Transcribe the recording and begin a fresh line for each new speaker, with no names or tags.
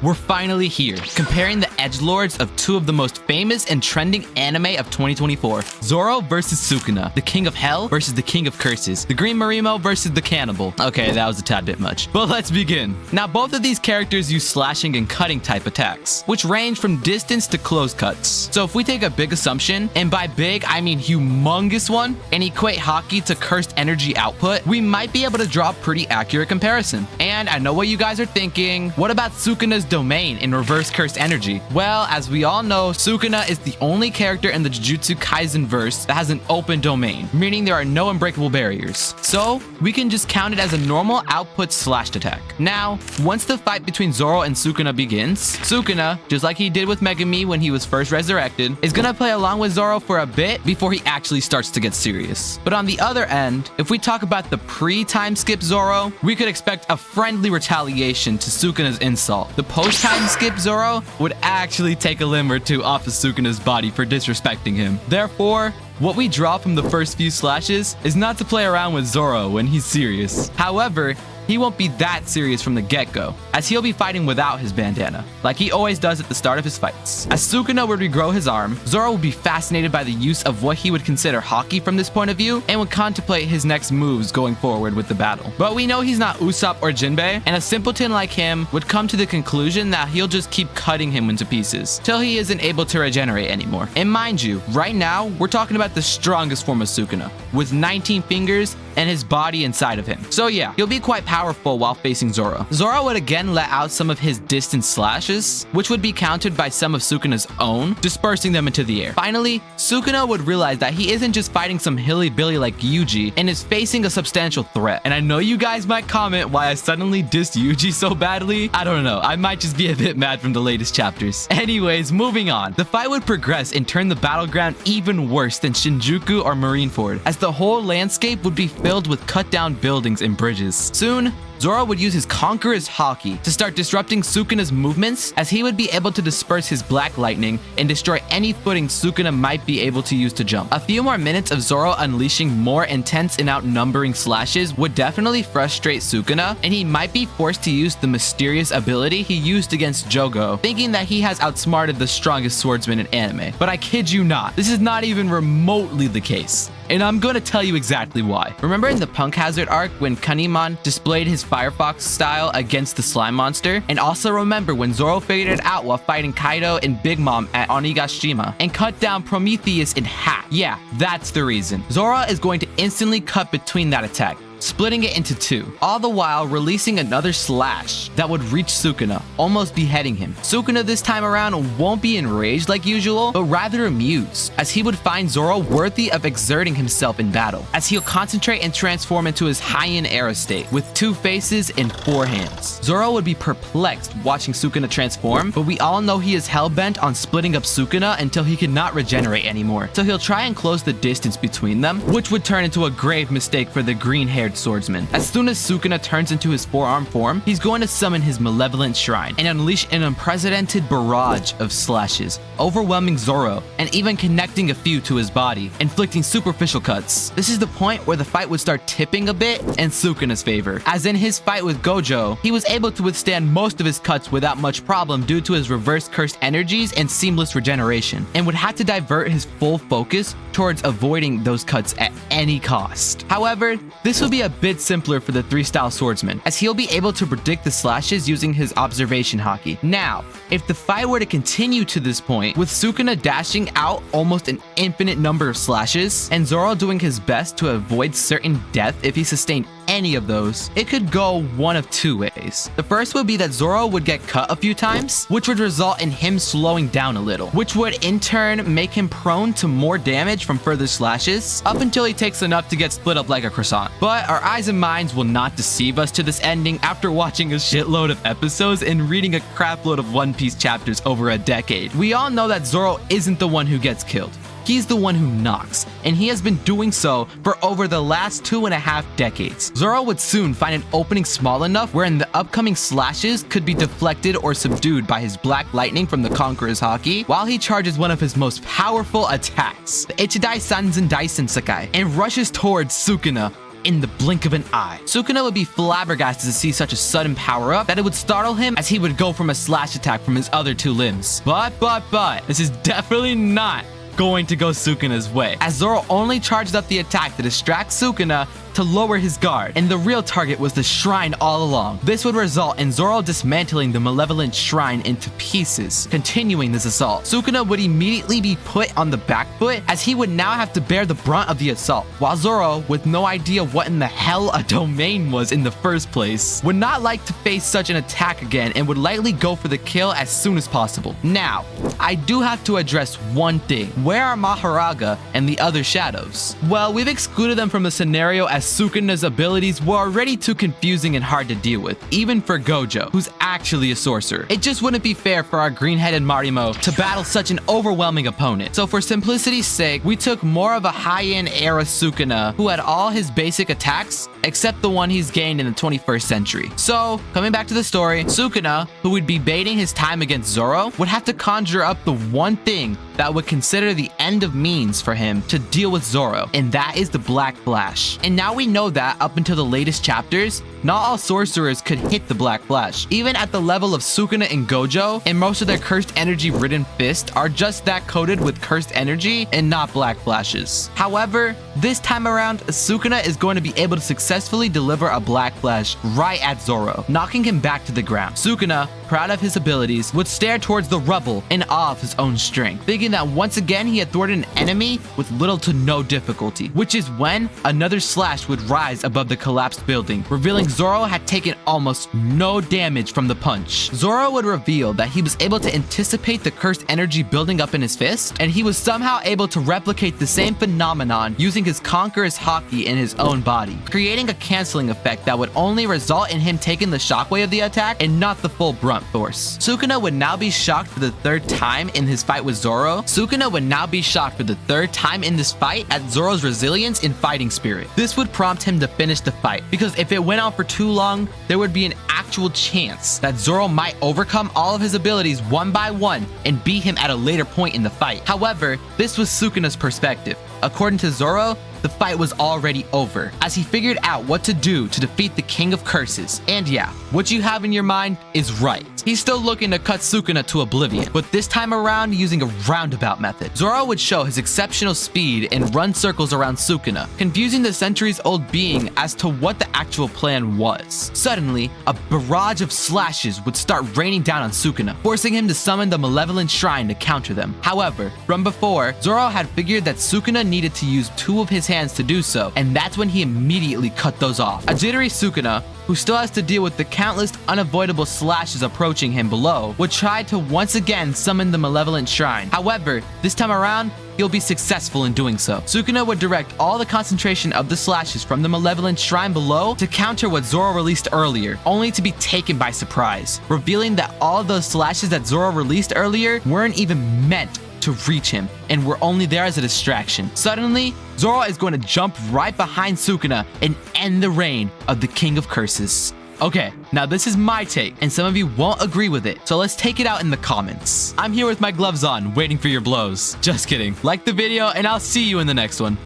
We're finally here, comparing the edgelords of two of the most famous and trending anime of 2024. Zoro versus Sukuna, the king of hell versus the king of curses. The Green Marimo versus the Cannibal. Okay, that was a tad bit much. But let's begin. Now, both of these characters use slashing and cutting type attacks, which range from distance to close cuts. So if we take a big assumption, and by big, I mean humongous one, and equate haki to cursed energy output, we might be able to draw a pretty accurate comparison. And I know what you guys are thinking. What about Sukuna's domain in reverse cursed energy? Well, as we all know, Sukuna is the only character in the Jujutsu Kaisen verse that has an open domain, meaning there are no unbreakable barriers. So we can just count it as a normal output slashed attack. Now, once the fight between Zoro and Sukuna begins, Sukuna, just like he did with Megami when he was first resurrected, is gonna play along with Zoro for a bit before he actually starts to get serious. But on the other end, if we talk about the pre-time skip Zoro, we could expect a friendly retaliation to Sukuna's insult. The post-time skip Zoro would actually take a limb or two off of Sukuna's body for disrespecting him. Therefore, what we draw from the first few slashes is not to play around with Zoro when he's serious. However, he won't be that serious from the get-go, as he'll be fighting without his bandana, like he always does at the start of his fights. As Sukuna would regrow his arm, Zoro would be fascinated by the use of what he would consider haki from this point of view, and would contemplate his next moves going forward with the battle. But we know he's not Usopp or Jinbei, and a simpleton like him would come to the conclusion that he'll just keep cutting him into pieces, till he isn't able to regenerate anymore. And mind you, right now, we're talking about the strongest form of Sukuna, with 19 fingers and his body inside of him. So yeah, he'll be quite powerful while facing Zoro. Zoro would again let out some of his distance slashes, which would be countered by some of Sukuna's own, dispersing them into the air. Finally, Sukuna would realize that he isn't just fighting some hilly-billy like Yuji, and is facing a substantial threat. And I know you guys might comment why I suddenly dissed Yuji so badly. I don't know, I might just be a bit mad from the latest chapters. Anyways, moving on. The fight would progress and turn the battleground even worse than Shinjuku or Marineford, as the whole landscape would be filled with cut down buildings and bridges. Soon, Zoro would use his Conqueror's haki to start disrupting Sukuna's movements, as he would be able to disperse his black lightning and destroy any footing Sukuna might be able to use to jump. A few more minutes of Zoro unleashing more intense and outnumbering slashes would definitely frustrate Sukuna, and he might be forced to use the mysterious ability he used against Jogo, thinking that he has outsmarted the strongest swordsman in anime. But I kid you not, this is not even remotely the case. And I'm gonna tell you exactly why. Remember in the Punk Hazard arc when Kanimon displayed his Firefox style against the slime monster? And also remember when Zoro figured it out while fighting Kaido and Big Mom at Onigashima and cut down Prometheus in half? Yeah, that's the reason. Zoro is going to instantly cut between that attack, splitting it into two, all the while releasing another slash that would reach Sukuna, almost beheading him. Sukuna this time around won't be enraged like usual, but rather amused, as he would find Zoro worthy of exerting himself in battle, as he'll concentrate and transform into his Heian era state, with 2 faces and 4 hands. Zoro would be perplexed watching Sukuna transform, but we all know he is hell-bent on splitting up Sukuna until he cannot regenerate anymore, so he'll try and close the distance between them, which would turn into a grave mistake for the green-haired swordsman. As soon as Sukuna turns into his forearm form, he's going to summon his malevolent shrine and unleash an unprecedented barrage of slashes, overwhelming Zoro and even connecting a few to his body, inflicting superficial cuts. This is the point where the fight would start tipping a bit in Sukuna's favor, as in his fight with Gojo, he was able to withstand most of his cuts without much problem due to his reverse cursed energies and seamless regeneration, and would have to divert his full focus towards avoiding those cuts at any cost. However, this will be a bit simpler for the 3-style swordsman, as he'll be able to predict the slashes using his observation haki. Now, if the fight were to continue to this point, with Sukuna dashing out almost an infinite number of slashes, and Zoro doing his best to avoid certain death if he sustained any of those, it could go one of 2 ways. The first would be that Zoro would get cut a few times, which would result in him slowing down a little, which would in turn make him prone to more damage from further slashes, up until he takes enough to get split up like a croissant. But our eyes and minds will not deceive us to this ending after watching a shitload of episodes and reading a crapload of One Piece chapters over a decade. We all know that Zoro isn't the one who gets killed. He's the one who knocks, and he has been doing so for over the last 2.5 decades. Zoro would soon find an opening small enough wherein the upcoming slashes could be deflected or subdued by his black lightning from the Conqueror's haki, while he charges one of his most powerful attacks, the Ichidai Sanzen Daisen Sakai, and rushes towards Sukuna in the blink of an eye. Sukuna would be flabbergasted to see such a sudden power-up that it would startle him as he would go from a slash attack from his other two limbs. But, this is definitely not going to go Sukuna's way, as Zoro only charged up the attack to distract Sukuna to lower his guard, and the real target was the shrine all along. This would result in Zoro dismantling the malevolent shrine into pieces, continuing this assault. Sukuna would immediately be put on the back foot, as he would now have to bear the brunt of the assault, while Zoro, with no idea what in the hell a domain was in the first place, would not like to face such an attack again and would likely go for the kill as soon as possible. Now, I do have to address one thing. Where are Maharaga and the other shadows? Well, we've excluded them from the scenario as Sukuna's abilities were already too confusing and hard to deal with, even for Gojo, who's actually a sorcerer. It just wouldn't be fair for our green-headed Marimo to battle such an overwhelming opponent. So for simplicity's sake, we took more of a high-end era Sukuna who had all his basic attacks except the one he's gained in the 21st century. So, coming back to the story, Sukuna, who would be baiting his time against Zoro, would have to conjure up the one thing that would consider the end of means for him to deal with Zoro, and that is the Black Flash. And now we know that up until the latest chapters, not all sorcerers could hit the Black Flash. Even at the level of Sukuna and Gojo, and most of their cursed energy ridden fists are just that coated with cursed energy and not Black Flashes. However, this time around, Sukuna is going to be able to successfully deliver a Black Flash right at Zoro, knocking him back to the ground. Sukuna, proud of his abilities, would stare towards the rubble in awe of his own strength, thinking that once again he had thwarted an enemy with little to no difficulty, which is when another slash would rise above the collapsed building, revealing Zoro had taken almost no damage from the punch. Zoro would reveal that he was able to anticipate the cursed energy building up in his fist, and he was somehow able to replicate the same phenomenon using his Conqueror's haki in his own body, creating a canceling effect that would only result in him taking the shockwave of the attack and not the full brunt force. Sukuna would now be shocked for the third time in his fight with Zoro. Sukuna would now be shocked for the third time in this fight at Zoro's resilience and fighting spirit. This would prompt him to finish the fight, because if it went on for too long, there would be an actual chance that Zoro might overcome all of his abilities one by one and beat him at a later point in the fight. However, this was Sukuna's perspective. According to Zoro, the fight was already over, as he figured out what to do to defeat the King of Curses. And yeah, what you have in your mind is right. He's still looking to cut Sukuna to oblivion, but this time around using a roundabout method. Zoro would show his exceptional speed and run circles around Sukuna, confusing the centuries-old being as to what the actual plan was. Suddenly, a barrage of slashes would start raining down on Sukuna, forcing him to summon the malevolent shrine to counter them. However, from before, Zoro had figured that Sukuna needed to use two of his hands to do so, and that's when he immediately cut those off. A jittery Sukuna, who still has to deal with the countless unavoidable slashes approaching him below, would try to once again summon the malevolent shrine. However, this time around, he'll be successful in doing so. Sukuna would direct all the concentration of the slashes from the malevolent shrine below to counter what Zoro released earlier, only to be taken by surprise, revealing that all of those slashes that Zoro released earlier weren't even meant to reach him and were only there as a distraction. Suddenly, Zoro is going to jump right behind Sukuna and end the reign of the King of Curses. Okay, now this is my take, and some of you won't agree with it, so let's take it out in the comments. I'm here with my gloves on, waiting for your blows. Just kidding. Like the video, and I'll see you in the next one.